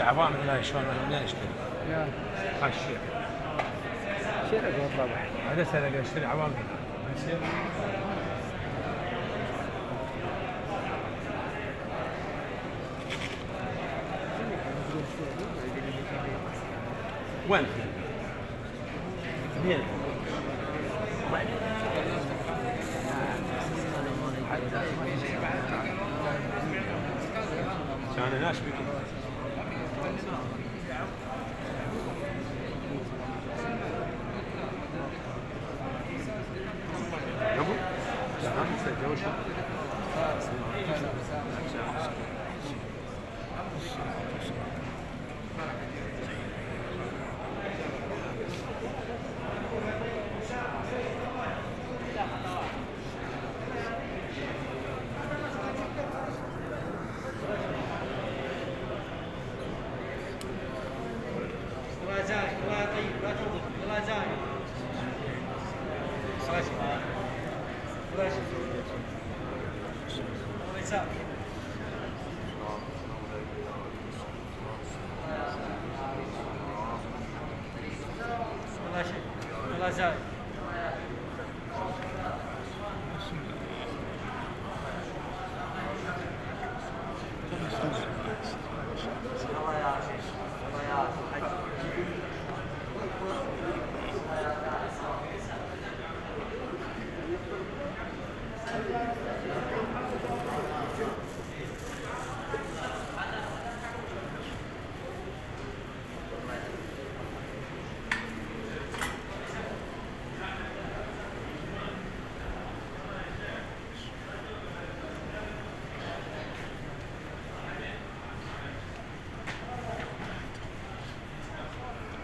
اشتري عظام لا شلون منين اشتري؟ هاي الشيء شرق بالضبط. هذا سرق اشتري عظام يصير. وين؟ مين؟ كان ناس بيجي. قبل؟ الله طيب لا تغضب الله زاهي راشد راشد الله يسامحك الله زاهي